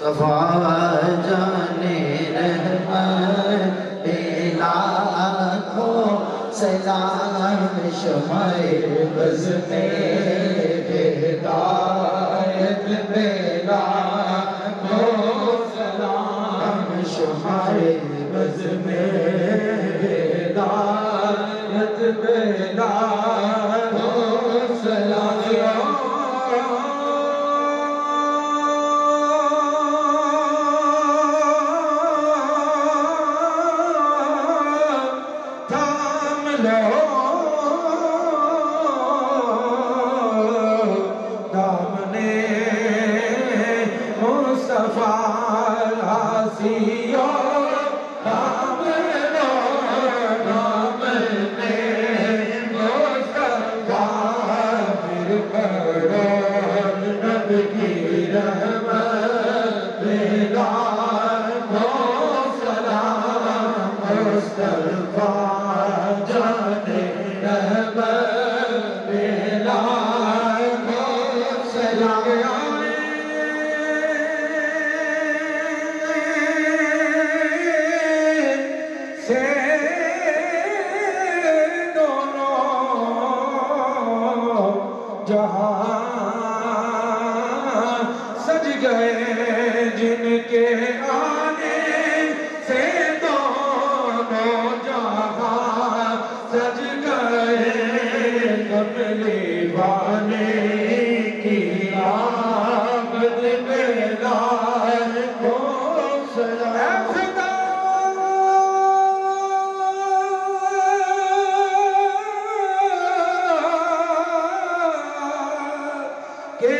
مصطفیٰ جانے رحمت لاکھوں سلام شمع بز میں ہدایت میں لاکھوں سلام شمع بز میں ہدایت میں لاکھوں سلام سج گئے جن کے آنے سے دونوں جہاں سج گئے کملی بانے کی آمد میں لاکھوں سلام کے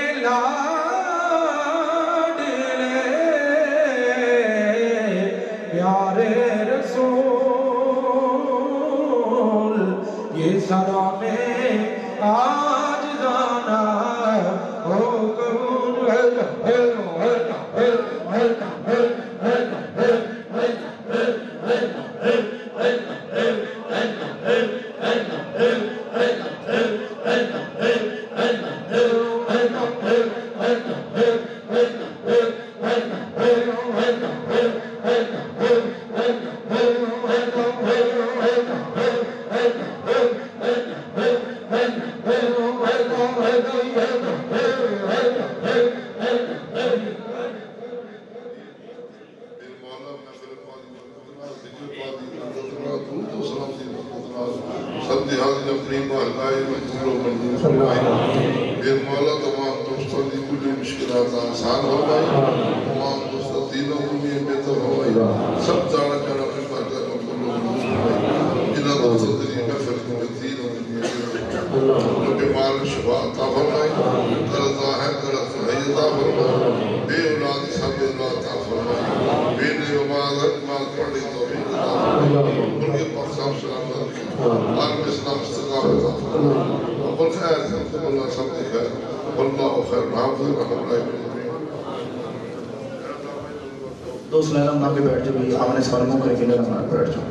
پیارے رسول یہ سلام آج جانا ہو قبول سب دیہات اپنی محلائے مجھولو منظور فرمائی بیر مولا تمام دوستوں دی کلی مشکلات آسان فرمائی تمام دوستوں دینوں دنیا بہتر فرمائی سب جانا کرنا میں پاکتا مجھولو منظور فرمائی جنہ دوستوں دنیا میں فرق میں دینوں دنیا رب مال شفا عطا فرمائی درزہ ہے درزہ عطا فرمائی بے اولاد سب اولاد عطا فرمائی بے نیوماد اجمال پڑھنے توفیق عطا فرمائی ان کے پاکستان سلام عالم اسلام استقامت عطا فرمائی وقل خیر سمت اللہ سمت خیر واللہ خیر حافظ رحمت اللہ دوست لائنہ نام پہ بیٹھ جو بھی آمنے سوالوں کریں گے لائنہ بیٹھ جو